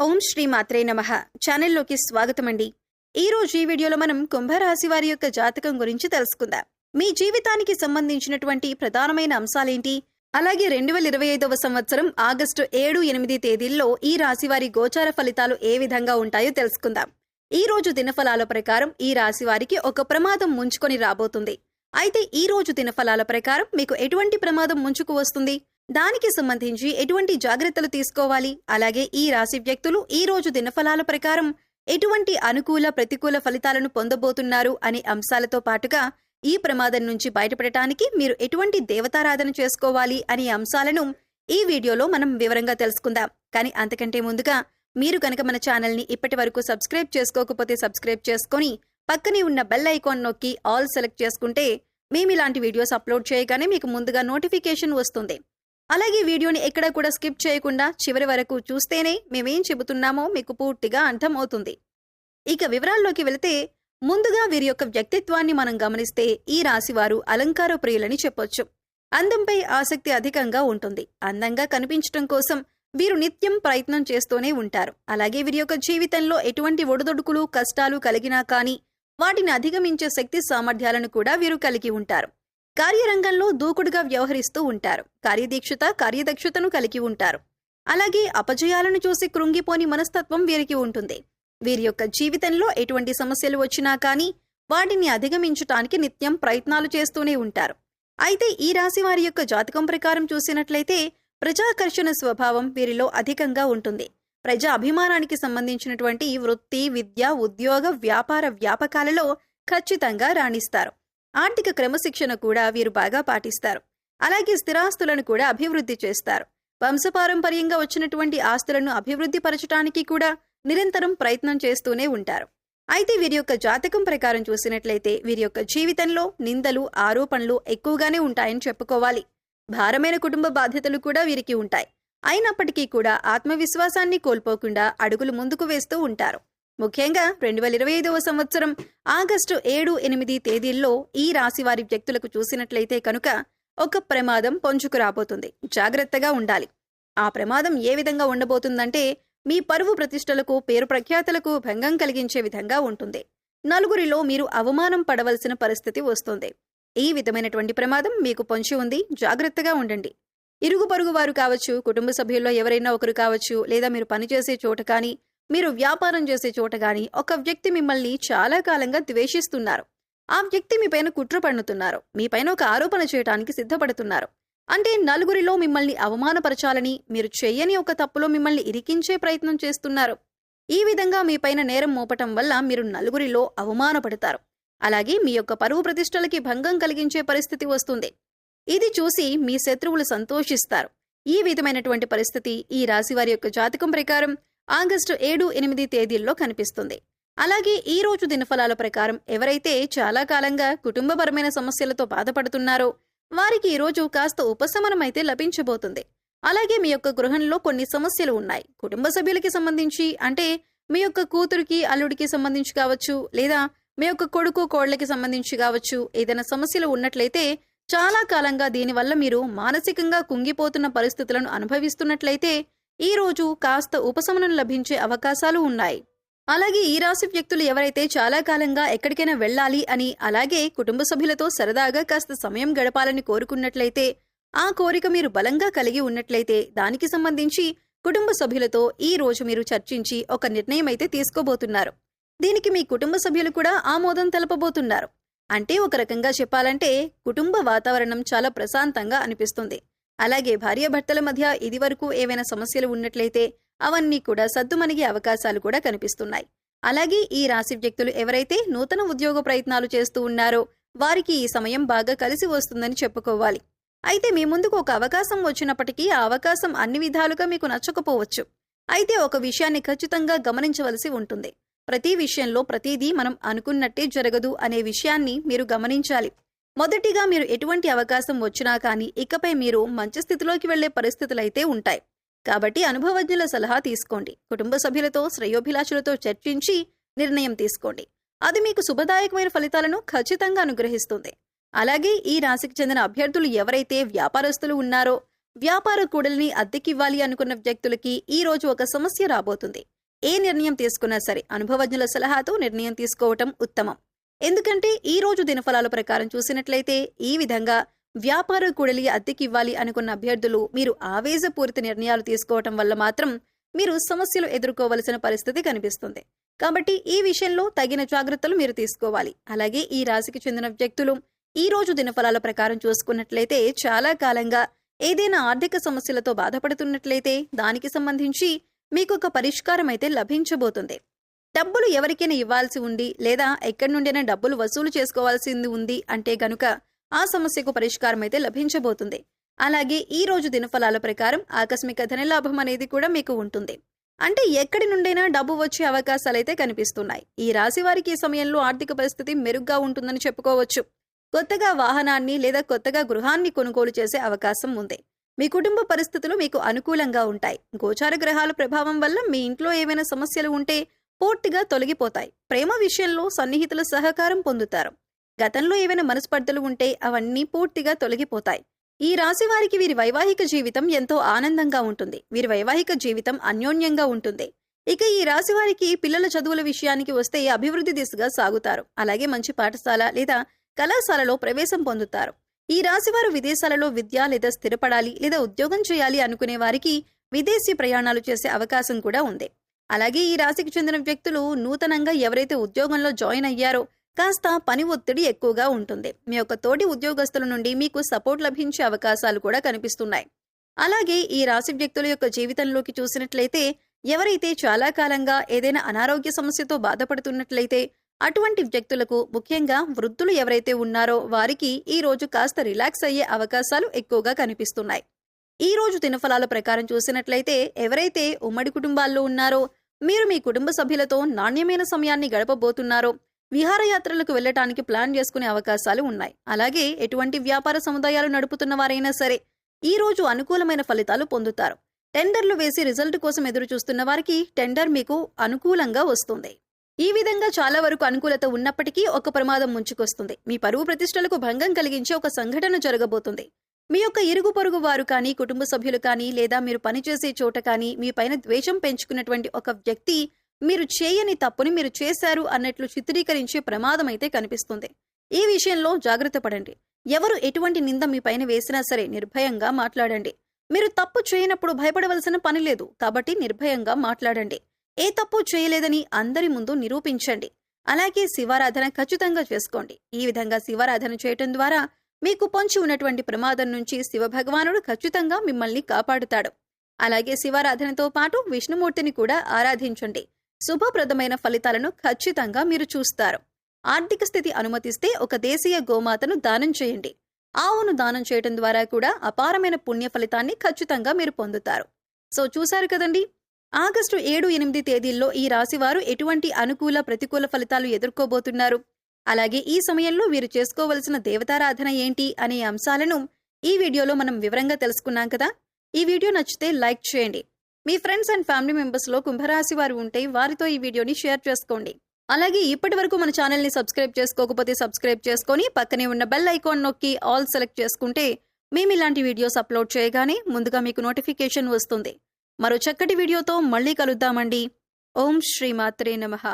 ఓం శ్రీ మాత్రే నమః. ఛానల్లోకి స్వాగతమండి. ఈ రోజు ఈ వీడియోలో మనం కుంభరాశి వారి యొక్క జాతకం గురించి తెలుసుకుందాం. మీ జీవితానికి సంబంధించినటువంటి ప్రధానమైన అంశాలేంటి, అలాగే 2025వ సంవత్సరం ఆగస్టు 7-8 తేదీల్లో ఈ రాశి వారి గోచార ఫలితాలు ఏ విధంగా ఉంటాయో తెలుసుకుందాం. ఈ రోజు దినఫలాల ప్రకారం ఈ రాశి వారికి ఒక ప్రమాదం ముంచుకొని రాబోతుంది. అయితే ఈ రోజు దినఫలాల ప్రకారం మీకు ఎటువంటి ప్రమాదం ముంచుకు వస్తుంది, దానికి సంబంధించి ఎటువంటి జాగ్రత్తలు తీసుకోవాలి, అలాగే ఈ రాశి వ్యక్తులు ఈ రోజు దినఫలాల ప్రకారం ఎటువంటి అనుకూల ప్రతికూల ఫలితాలను పొందబోతున్నారు అనే అంశాలతో పాటుగా ఈ ప్రమాదం నుంచి బయటపడటానికి మీరు ఎటువంటి దేవతారాధన చేసుకోవాలి అనే అంశాలను ఈ వీడియోలో మనం వివరంగా తెలుసుకుందాం. కానీ అంతకంటే ముందుగా మీరు కనుక మన ఛానల్ని ఇప్పటి వరకు సబ్స్క్రైబ్ చేసుకోకపోతే సబ్స్క్రైబ్ చేసుకొని పక్కనే ఉన్న బెల్ ఐకాన్ నొక్కి ఆల్ సెలెక్ట్ చేసుకుంటే మేము ఇలాంటి వీడియోస్ అప్లోడ్ చేయగానే మీకు ముందుగా నోటిఫికేషన్ వస్తుంది. అలాగే వీడియోని ఎక్కడా కూడా స్కిప్ చేయకుండా చివరి వరకు చూస్తేనే మేమేం చెబుతున్నామో మీకు పూర్తిగా అర్థమవుతుంది. ఇక వివరాల్లోకి వెళితే ముందుగా వీరి యొక్క వ్యక్తిత్వాన్ని మనం గమనిస్తే ఈ రాశివారు అలంకార ప్రియులని చెప్పొచ్చు. అందంపై ఆసక్తి అధికంగా ఉంటుంది. అందంగా కనిపించడం కోసం వీరు నిత్యం ప్రయత్నం చేస్తూనే ఉంటారు. అలాగే వీరి యొక్క జీవితంలో ఎటువంటి ఒడిదొడుకులు కష్టాలు కలిగినా కానీ వాటిని అధిగమించే శక్తి సామర్థ్యాలను కూడా వీరు కలిగి ఉంటారు. కార్యరంగంలో దూకుడుగా వ్యవహరిస్తూ ఉంటారు. కార్యదక్షతను కలిగి ఉంటారు. అలాగే అపజయాలను చూసి కృంగిపోని మనస్తత్వం వీరికి ఉంటుంది. వీరి యొక్క జీవితంలో ఎటువంటి సమస్యలు వచ్చినా కానీ వాటిని అధిగమించటానికి నిత్యం ప్రయత్నాలు చేస్తూనే ఉంటారు. అయితే ఈ రాశి వారి యొక్క జాతకం ప్రకారం చూసినట్లయితే ప్రజాకర్షణ స్వభావం వీరిలో అధికంగా ఉంటుంది. ప్రజా అభిమానానికి సంబంధించినటువంటి వృత్తి, విద్య, ఉద్యోగ, వ్యాపార వ్యాపకాలలో ఖచ్చితంగా రాణిస్తారు. ఆర్థిక క్రమశిక్షణ కూడా వీరు బాగా పాటిస్తారు. అలాగే స్థిరాస్తులను కూడా అభివృద్ధి చేస్తారు. వంశపారంపర్యంగా వచ్చినటువంటి ఆస్తులను అభివృద్ధి పరచడానికి కూడా నిరంతరం ప్రయత్నం చేస్తూనే ఉంటారు. అయితే వీరి యొక్క జాతకం ప్రకారం చూసినట్లయితే వీరి యొక్క జీవితంలో నిందలు, ఆరోపణలు ఎక్కువగానే ఉంటాయని చెప్పుకోవాలి. భారమైన కుటుంబ బాధ్యతలు కూడా వీరికి ఉంటాయి. అయినప్పటికీ కూడా ఆత్మవిశ్వాసాన్ని కోల్పోకుండా అడుగులు ముందుకు వేస్తూ ఉంటారు. ముఖ్యంగా 2025వ సంవత్సరం ఆగస్టు 7-8 తేదీల్లో ఈ రాశి వారి వ్యక్తులకు చూసినట్లయితే కనుక ఒక ప్రమాదం పొంచుకు రాబోతుంది. జాగ్రత్తగా ఉండాలి. ఆ ప్రమాదం ఏ విధంగా ఉండబోతుందంటే మీ పరువు ప్రతిష్టలకు, పేరు ప్రఖ్యాతలకు భంగం కలిగించే విధంగా ఉంటుంది. నలుగురిలో మీరు అవమానం పడవలసిన పరిస్థితి వస్తుంది. ఈ విధమైనటువంటి ప్రమాదం మీకు పొంచి ఉంది. జాగ్రత్తగా ఉండండి. ఇరుగు పొరుగు వారు కావచ్చు, కుటుంబ సభ్యుల్లో ఎవరైనా ఒకరు కావచ్చు, లేదా మీరు పనిచేసే చోట కానీ, మీరు వ్యాపారం చేసే చోట గాని ఒక వ్యక్తి మిమ్మల్ని చాలా కాలంగా ద్వేషిస్తున్నారు. ఆ వ్యక్తి మీపైన కుట్ర పన్నుతున్నారు. మీపైన ఒక ఆరోపణ చేయడానికి సిద్ధపడుతున్నారు. అంటే నలుగురిలో మిమ్మల్ని అవమానపరచాలని, మీరు చెయ్యని ఒక తప్పులో మిమ్మల్ని ఇరికించే ప్రయత్నం చేస్తున్నారు. ఈ విధంగా మీపైన నేరం మోపటం వల్ల మీరు నలుగురిలో అవమానపడతారు. అలాగే మీ యొక్క పరువు ప్రతిష్టలకి భంగం కలిగించే పరిస్థితి వస్తుంది. ఇది చూసి మీ శత్రువులు సంతోషిస్తారు. ఈ విధమైనటువంటి పరిస్థితి ఈ రాశి వారి యొక్క జాతకం ప్రకారం ఆగస్టు 7-8 తేదీల్లో కనిపిస్తుంది. అలాగే ఈ రోజు దినఫలాల ప్రకారం ఎవరైతే చాలా కాలంగా కుటుంబపరమైన సమస్యలతో బాధపడుతున్నారో వారికి ఈ రోజు కాస్త ఉపశమనం అయితే లభించబోతుంది. అలాగే మీ యొక్క గృహంలో కొన్ని సమస్యలు ఉన్నాయి. కుటుంబ సభ్యులకి సంబంధించి, అంటే మీ యొక్క కూతురికి, అల్లుడికి సంబంధించి కావచ్చు, లేదా మీ యొక్క కొడుకు, కోళ్లకి సంబంధించి కావచ్చు, ఏదైనా సమస్యలు ఉన్నట్లయితే చాలా కాలంగా దీనివల్ల మీరు మానసికంగా కుంగిపోతున్న పరిస్థితులను అనుభవిస్తున్నట్లయితే ఈ రోజు కాస్త ఉపశమనం లభించే అవకాశాలు ఉన్నాయి. అలాగే ఈ రాశి వ్యక్తులు ఎవరైతే చాలా కాలంగా ఎక్కడికైనా వెళ్ళాలి అని, అలాగే కుటుంబ సభ్యులతో సరదాగా కాస్త సమయం గడపాలని కోరుకున్నట్లయితే, ఆ కోరిక మీరు బలంగా కలిగి ఉన్నట్లయితే దానికి సంబంధించి కుటుంబ సభ్యులతో ఈ రోజు మీరు చర్చించి ఒక నిర్ణయం అయితే తీసుకోబోతున్నారు. దీనికి మీ కుటుంబ సభ్యులు కూడా ఆమోదం తెలపబోతున్నారు. అంటే ఒక రకంగా చెప్పాలంటే కుటుంబ వాతావరణం చాలా ప్రశాంతంగా అనిపిస్తుంది. అలాగే భార్యాభర్తల మధ్య ఇదివరకు ఏవైనా సమస్యలు ఉన్నట్లయితే అవన్నీ కూడా సద్దుమణిగే అవకాశాలు కూడా కనిపిస్తున్నాయి. అలాగే ఈ రాశి వ్యక్తులు ఎవరైతే నూతన ఉద్యోగ ప్రయత్నాలు చేస్తూ ఉన్నారో వారికి ఈ సమయం బాగా కలిసి వస్తుందని చెప్పుకోవాలి. అయితే మీ ముందుకు ఒక అవకాశం వచ్చినప్పటికీ ఆ అవకాశం అన్ని విధాలుగా మీకు నచ్చకపోవచ్చు. అయితే ఒక విషయాన్ని ఖచ్చితంగా గమనించవలసి ఉంటుంది. ప్రతి విషయంలో ప్రతిదీ మనం అనుకున్నట్టే జరగదు అనే విషయాన్ని మీరు గమనించాలి. మొదటిగా మీరు ఎటువంటి అవకాశం వచ్చినా కానీ ఇకపై మీరు మంచి స్థితిలోకి వెళ్లే పరిస్థితులైతే ఉంటాయి. కాబట్టి అనుభవజ్ఞుల సలహా తీసుకోండి. కుటుంబ సభ్యులతో, శ్రేయోభిలాషులతో చర్చించి నిర్ణయం తీసుకోండి. అది మీకు శుభదాయకమైన ఫలితాలను ఖచ్చితంగా అనుగ్రహిస్తుంది. అలాగే ఈ రాశికి చెందిన అభ్యర్థులు ఎవరైతే వ్యాపారస్తులు ఉన్నారో వ్యాపార కూడలిని అద్దెకివ్వాలి అనుకున్న వ్యక్తులకి ఈ రోజు ఒక సమస్య రాబోతుంది. ఏ నిర్ణయం తీసుకున్నా సరే అనుభవజ్ఞుల సలహాతో నిర్ణయం తీసుకోవటం ఉత్తమం. ఎందుకంటే ఈ రోజు దినఫలాల ప్రకారం చూసినట్లయితే ఈ విధంగా వ్యాపార కూడలి అద్దెకివ్వాలి అనుకున్న అభ్యర్థులు మీరు ఆవేశపూరిత నిర్ణయాలు తీసుకోవటం వల్ల మాత్రం మీరు సమస్యలు ఎదుర్కోవలసిన పరిస్థితి కనిపిస్తుంది. కాబట్టి ఈ విషయంలో తగిన జాగ్రత్తలు మీరు తీసుకోవాలి. అలాగే ఈ రాశికి చెందిన వ్యక్తులు ఈ రోజు దినఫలాల ప్రకారం చూసుకున్నట్లయితే చాలా కాలంగా ఏదైనా ఆర్థిక సమస్యలతో బాధపడుతున్నట్లయితే దానికి సంబంధించి మీకు ఒక పరిష్కారం అయితే లభించబోతుంది. డబ్బులు ఎవరికైనా ఇవ్వాల్సి ఉండి లేదా ఎక్కడి నుండైనా డబ్బులు వసూలు చేసుకోవాల్సింది ఉంది అంటే గనుక ఆ సమస్యకు పరిష్కారం అయితే లభించబోతుంది. అలాగే ఈ రోజు దినఫలాల ప్రకారం ఆకస్మిక ధనలాభం అనేది కూడా మీకు ఉంటుంది. అంటే ఎక్కడి నుండైనా డబ్బు వచ్చే అవకాశాలైతే కనిపిస్తున్నాయి. ఈ రాశి వారికి ఈ సమయంలో ఆర్థిక పరిస్థితి మెరుగ్గా ఉంటుందని చెప్పుకోవచ్చు. కొత్తగా వాహనాన్ని లేదా కొత్తగా గృహాన్ని కొనుగోలు చేసే అవకాశం ఉంది. మీ కుటుంబ పరిస్థితులు మీకు అనుకూలంగా ఉంటాయి. గోచార గ్రహాల ప్రభావం వల్ల మీ ఇంట్లో ఏమైనా సమస్యలు ఉంటే పూర్తిగా తొలగిపోతాయి. ప్రేమ విషయంలో సన్నిహితుల సహకారం పొందుతారు. గతంలో ఏవైనా మనస్పర్ధలు ఉంటే అవన్నీ పూర్తిగా తొలగిపోతాయి. ఈ రాశి వారికి వీరి వైవాహిక జీవితం ఎంతో ఆనందంగా ఉంటుంది. వీరి వైవాహిక జీవితం అన్యోన్యంగా ఉంటుంది. ఇక ఈ రాశి వారికి పిల్లల చదువుల విషయానికి వస్తే అభివృద్ధి దిశగా సాగుతారు. అలాగే మంచి పాఠశాల లేదా కళాశాలలో ప్రవేశం పొందుతారు. ఈ రాశివారు విదేశాలలో విద్య లేదా స్థిరపడాలి లేదా ఉద్యోగం చేయాలి అనుకునే వారికి విదేశీ ప్రయాణాలు చేసే అవకాశం కూడా ఉంది. అలాగే ఈ రాశికి చెందిన వ్యక్తులు నూతనంగా ఎవరైతే ఉద్యోగంలో జాయిన్ అయ్యారో కాస్త పని ఒత్తిడి ఎక్కువగా ఉంటుంది. మీ యొక్క తోటి ఉద్యోగస్తుల నుండి మీకు సపోర్ట్ లభించే అవకాశాలు కూడా కనిపిస్తున్నాయి. అలాగే ఈ రాశి వ్యక్తుల యొక్క జీవితంలోకి చూసినట్లయితే ఎవరైతే చాలా కాలంగా ఏదైనా అనారోగ్య సమస్యతో బాధపడుతున్నట్లయితే అటువంటి వ్యక్తులకు, ముఖ్యంగా వృద్ధులు ఎవరైతే ఉన్నారో వారికి ఈ రోజు కాస్త రిలాక్స్ అయ్యే అవకాశాలు ఎక్కువగా కనిపిస్తున్నాయి. ఈ రోజు దినఫలాల ప్రకారం చూసినట్లయితే ఎవరైతే ఉమ్మడి కుటుంబాల్లో ఉన్నారో మీరు మీ కుటుంబ సభ్యులతో నాణ్యమైన సమయాన్ని గడపబోతున్నారో విహారయాత్రలకు వెళ్లటానికి ప్లాన్ చేసుకునే అవకాశాలు ఉన్నాయి. అలాగే ఎటువంటి వ్యాపార సముదాయాలు నడుపుతున్న వారైనా సరే ఈ రోజు అనుకూలమైన ఫలితాలు పొందుతారు. టెండర్లు వేసి రిజల్ట్ కోసం ఎదురు చూస్తున్న వారికి టెండర్ మీకు అనుకూలంగా వస్తుంది. ఈ విధంగా చాలా వరకు అనుకూలత ఉన్నప్పటికీ ఒక ప్రమాదం ముంచుకొస్తుంది. మీ పరువు ప్రతిష్టలకు భంగం కలిగించే ఒక సంఘటన జరగబోతుంది. మీ యొక్క ఇరుగు పొరుగు వారు కానీ, కుటుంబ సభ్యులు కానీ, లేదా మీరు పనిచేసే చోట కానీ మీ పైన ద్వేషం పెంచుకున్నటువంటి ఒక వ్యక్తి మీరు చేయని తప్పుని మీరు చేశారు అన్నట్లు చిత్రీకరించే ప్రమాదం అయితే కనిపిస్తుంది. ఈ విషయంలో జాగ్రత్త పడండి. ఎవరు ఎటువంటి నింద మీ పైన వేసినా సరే నిర్భయంగా మాట్లాడండి. మీరు తప్పు చేయనప్పుడు భయపడవలసిన పని లేదు. కాబట్టి నిర్భయంగా మాట్లాడండి. ఏ తప్పు చేయలేదని అందరి ముందు నిరూపించండి. అలాగే శివారాధన ఖచ్చితంగా చేసుకోండి. ఈ విధంగా శివారాధన చేయటం ద్వారా మీకు పొంచి ఉన్నటువంటి ప్రమాదం నుంచి శివభగవానుడు ఖచ్చితంగా మిమ్మల్ని కాపాడుతాడు. అలాగే శివారాధనతో పాటు విష్ణుమూర్తిని కూడా ఆరాధించండి. శుభప్రదమైన ఫలితాలను ఖచ్చితంగా మీరు చూస్తారు. ఆర్థిక స్థితి అనుమతిస్తే ఒక దేశీయ గోమాతను దానం చేయండి. ఆవును దానం చేయటం ద్వారా కూడా అపారమైన పుణ్య ఫలితాన్ని ఖచ్చితంగా మీరు పొందుతారు. సో చూశారు కదండి, ఆగస్టు 7-8 తేదీల్లో ఈ రాశివారు ఎటువంటి అనుకూల ప్రతికూల ఫలితాలు ఎదుర్కోబోతున్నారు, అలాగే ఈ సమయంలో వీరు చేసుకోవలసిన దేవతారాధన ఏంటి అనే అంశాలను ఈ వీడియోలో మనం వివరంగా తెలుసుకున్నాం కదా. ఈ వీడియో నచ్చితే లైక్ చేయండి. మీ ఫ్రెండ్స్ అండ్ ఫ్యామిలీ మెంబర్స్లో కుంభరాశి వారు ఉంటే వారితో ఈ వీడియోని షేర్ చేసుకోండి. అలాగే ఇప్పటి వరకు మన ఛానల్ని సబ్స్క్రైబ్ చేసుకోకపోతే సబ్స్క్రైబ్ చేసుకొని పక్కనే ఉన్న బెల్ ఐకాన్ నొక్కి ఆల్ సెలెక్ట్ చేసుకుంటే మేము ఇలాంటి వీడియోస్ అప్లోడ్ చేయగానే ముందుగా మీకు నోటిఫికేషన్ వస్తుంది. మరో చక్కటి వీడియోతో మళ్ళీ కలుద్దామండి. ఓం శ్రీమాత్రే నమః.